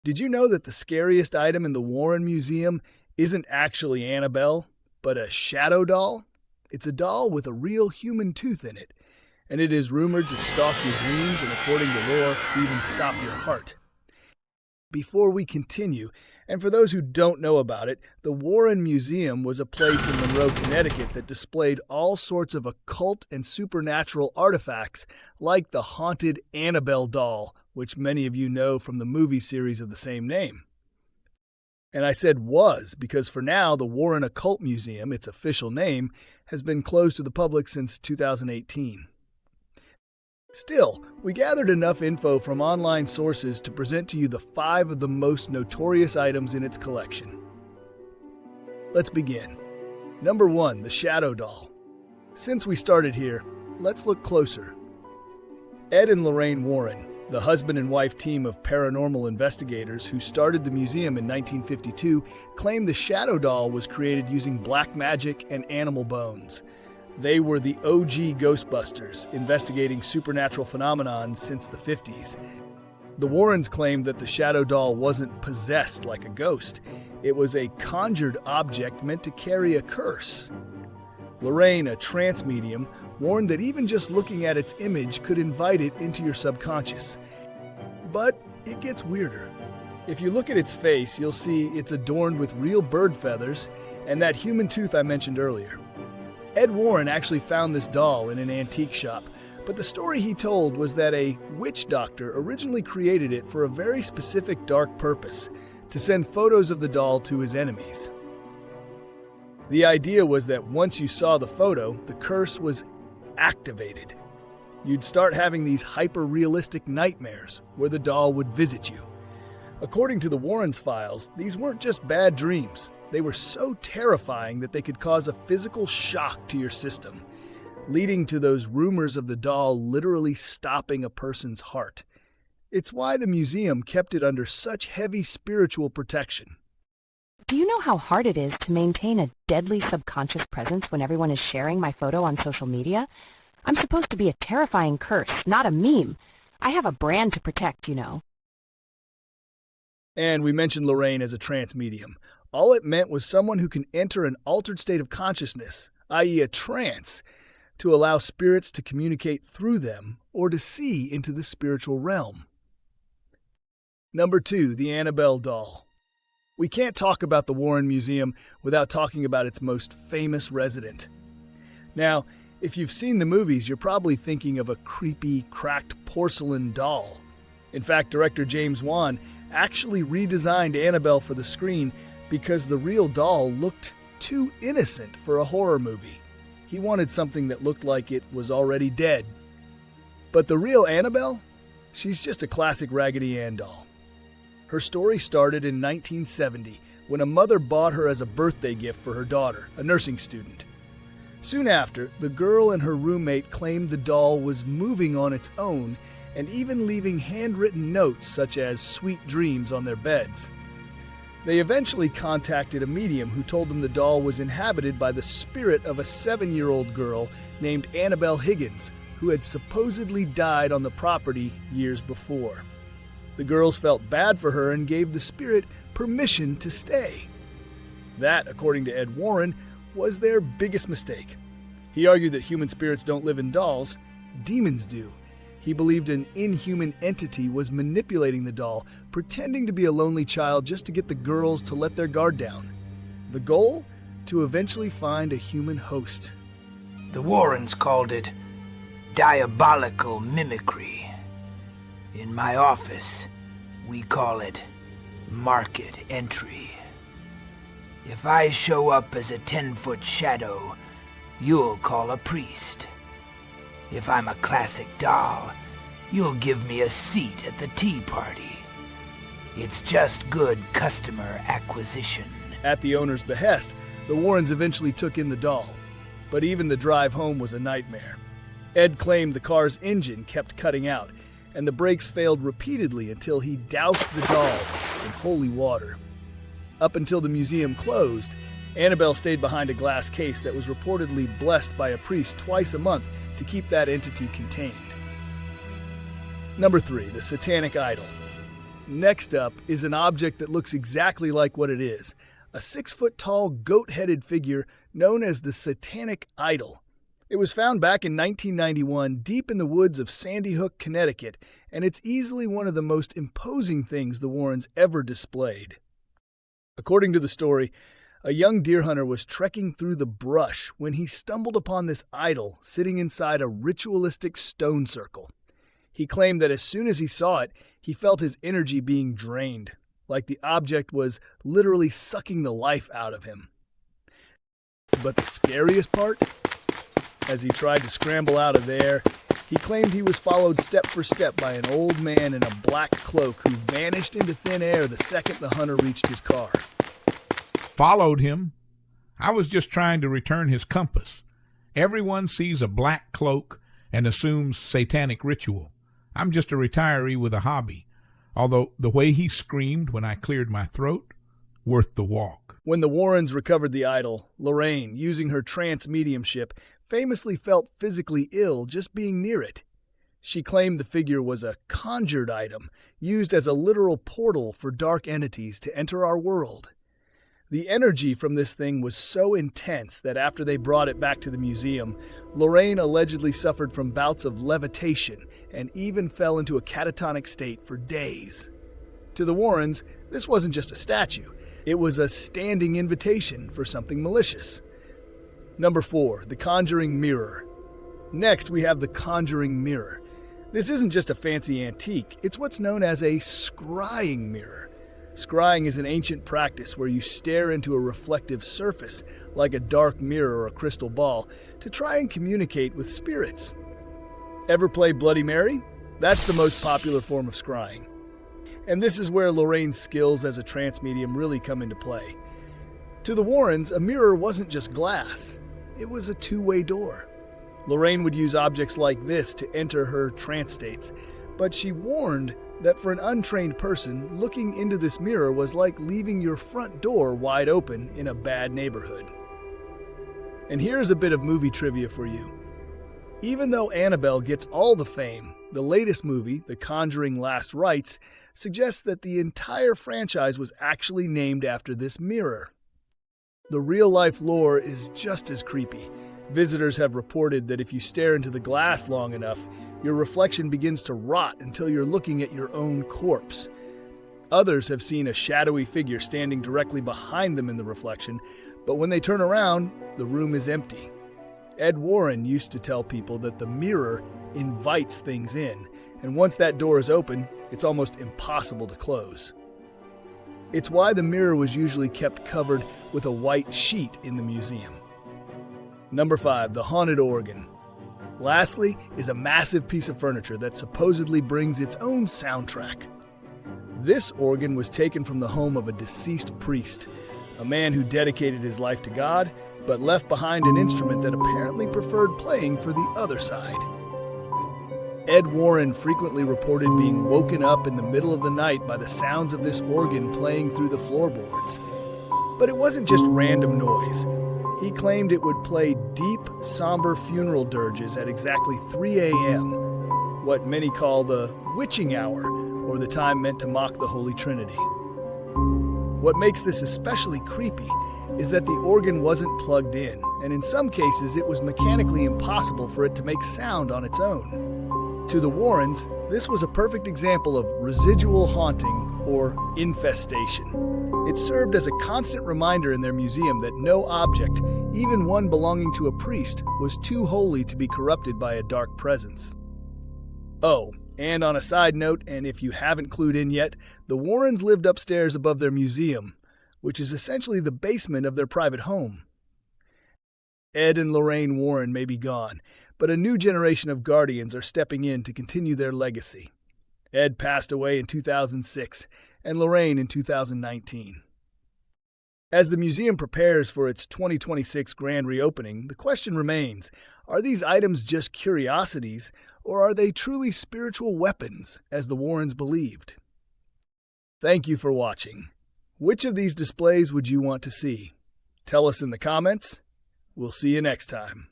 Did you know that the scariest item in the Warren Museum isn't actually Annabelle, but a shadow doll? It's a doll with a real human tooth in it, and it is rumored to stalk your dreams and, according to lore, even stop your heart. Before we continue, and for those who don't know about it, the Warren Museum was a place in Monroe, Connecticut that displayed all sorts of occult and supernatural artifacts like the haunted Annabelle doll, which many of you know from the movie series of the same name. And I said was because for now, the Warren Occult Museum, its official name, has been closed to the public since 2018. Still, we gathered enough info from online sources to present to you the 5 of the most notorious items in its collection. Let's begin. Number 1, the Shadow Doll. Since we started here, let's look closer. Ed and Lorraine Warren, the husband and wife team of paranormal investigators who started the museum in 1952, claim the Shadow Doll was created using black magic and animal bones. They were the OG Ghostbusters, investigating supernatural phenomena since the 50s. The Warrens claimed that the Shadow Doll wasn't possessed like a ghost. It was a conjured object meant to carry a curse. Lorraine, a trance medium, warned that even just looking at its image could invite it into your subconscious. But it gets weirder. If you look at its face, you'll see it's adorned with real bird feathers and that human tooth I mentioned earlier. Ed Warren actually found this doll in an antique shop, but the story he told was that a witch doctor originally created it for a very specific dark purpose, to send photos of the doll to his enemies. The idea was that once you saw the photo, the curse was activated. You'd start having these hyper-realistic nightmares where the doll would visit you. According to the Warrens' files, these weren't just bad dreams. They were so terrifying that they could cause a physical shock to your system, leading to those rumors of the doll literally stopping a person's heart. It's why the museum kept it under such heavy spiritual protection. Do you know how hard it is to maintain a deadly subconscious presence when everyone is sharing my photo on social media? I'm supposed to be a terrifying curse, not a meme. I have a brand to protect, you know. And we mentioned Lorraine as a trance medium. All it meant was someone who can enter an altered state of consciousness, i.e. a trance, to allow spirits to communicate through them or to see into the spiritual realm. Number 2, the Annabelle doll. We can't talk about the Warren Museum without talking about its most famous resident. Now, if you've seen the movies, you're probably thinking of a creepy, cracked porcelain doll. In fact, director James Wan actually redesigned Annabelle for the screen because the real doll looked too innocent for a horror movie. He wanted something that looked like it was already dead. But the real Annabelle? She's just a classic Raggedy Ann doll. Her story started in 1970 when a mother bought her as a birthday gift for her daughter, a nursing student. Soon after, the girl and her roommate claimed the doll was moving on its own and even leaving handwritten notes such as sweet dreams on their beds. They eventually contacted a medium who told them the doll was inhabited by the spirit of a 7-year-old girl named Annabelle Higgins, who had supposedly died on the property years before. The girls felt bad for her and gave the spirit permission to stay. That, according to Ed Warren, was their biggest mistake. He argued that human spirits don't live in dolls, demons do. He believed an inhuman entity was manipulating the doll, pretending to be a lonely child just to get the girls to let their guard down. The goal? To eventually find a human host. The Warrens called it diabolical mimicry. In my office, we call it market entry. If I show up as a 10-foot shadow, you'll call a priest. If I'm a classic doll, you'll give me a seat at the tea party. It's just good customer acquisition. At the owner's behest, the Warrens eventually took in the doll. But even the drive home was a nightmare. Ed claimed the car's engine kept cutting out, and the brakes failed repeatedly until he doused the doll in holy water. Up until the museum closed, Annabelle stayed behind a glass case that was reportedly blessed by a priest twice a month to keep that entity contained. Number 3, the Satanic Idol. Next up is an object that looks exactly like what it is, a 6-foot-tall goat-headed figure known as the Satanic Idol. It was found back in 1991 deep in the woods of Sandy Hook, Connecticut, and it's easily one of the most imposing things the Warrens ever displayed. According to the story, a young deer hunter was trekking through the brush when he stumbled upon this idol sitting inside a ritualistic stone circle. He claimed that as soon as he saw it, he felt his energy being drained, like the object was literally sucking the life out of him. But the scariest part? As he tried to scramble out of there, he claimed he was followed step for step by an old man in a black cloak who vanished into thin air the second the hunter reached his car. Followed him? I was just trying to return his compass. Everyone sees a black cloak and assumes satanic ritual. I'm just a retiree with a hobby. Although the way he screamed when I cleared my throat, worth the walk. When the Warrens recovered the idol, Lorraine, using her trance mediumship, famously felt physically ill just being near it. She claimed the figure was a conjured item, used as a literal portal for dark entities to enter our world. The energy from this thing was so intense that after they brought it back to the museum, Lorraine allegedly suffered from bouts of levitation and even fell into a catatonic state for days. To the Warrens, this wasn't just a statue. It was a standing invitation for something malicious. Number 4, the Conjuring Mirror. Next, we have the Conjuring Mirror. This isn't just a fancy antique, it's what's known as a scrying mirror. Scrying is an ancient practice where you stare into a reflective surface, like a dark mirror or a crystal ball, to try and communicate with spirits. Ever play Bloody Mary? That's the most popular form of scrying. And this is where Lorraine's skills as a trance medium really come into play. To the Warrens, a mirror wasn't just glass. It was a two-way door. Lorraine would use objects like this to enter her trance states, but she warned that for an untrained person, looking into this mirror was like leaving your front door wide open in a bad neighborhood. And here's a bit of movie trivia for you. Even though Annabelle gets all the fame, the latest movie, The Conjuring Last Rites, suggests that the entire franchise was actually named after this mirror. The real-life lore is just as creepy. Visitors have reported that if you stare into the glass long enough, your reflection begins to rot until you're looking at your own corpse. Others have seen a shadowy figure standing directly behind them in the reflection, but when they turn around, the room is empty. Ed Warren used to tell people that the mirror invites things in, and once that door is open, it's almost impossible to close. It's why the mirror was usually kept covered with a white sheet in the museum. Number 5, the haunted organ. Lastly is a massive piece of furniture that supposedly brings its own soundtrack. This organ was taken from the home of a deceased priest, a man who dedicated his life to God, but left behind an instrument that apparently preferred playing for the other side. Ed Warren frequently reported being woken up in the middle of the night by the sounds of this organ playing through the floorboards. But it wasn't just random noise. He claimed it would play deep, somber funeral dirges at exactly 3 a.m., what many call the witching hour, or the time meant to mock the Holy Trinity. What makes this especially creepy is that the organ wasn't plugged in, and in some cases it was mechanically impossible for it to make sound on its own. To the Warrens, this was a perfect example of residual haunting, or infestation. It served as a constant reminder in their museum that no object, even one belonging to a priest, was too holy to be corrupted by a dark presence. Oh, and on a side note, and if you haven't clued in yet, the Warrens lived upstairs above their museum, which is essentially the basement of their private home. Ed and Lorraine Warren may be gone, but a new generation of guardians are stepping in to continue their legacy. Ed passed away in 2006, and Lorraine in 2019. As the museum prepares for its 2026 grand reopening, the question remains, are these items just curiosities, or are they truly spiritual weapons, as the Warrens believed? Thank you for watching. Which of these displays would you want to see? Tell us in the comments. We'll see you next time.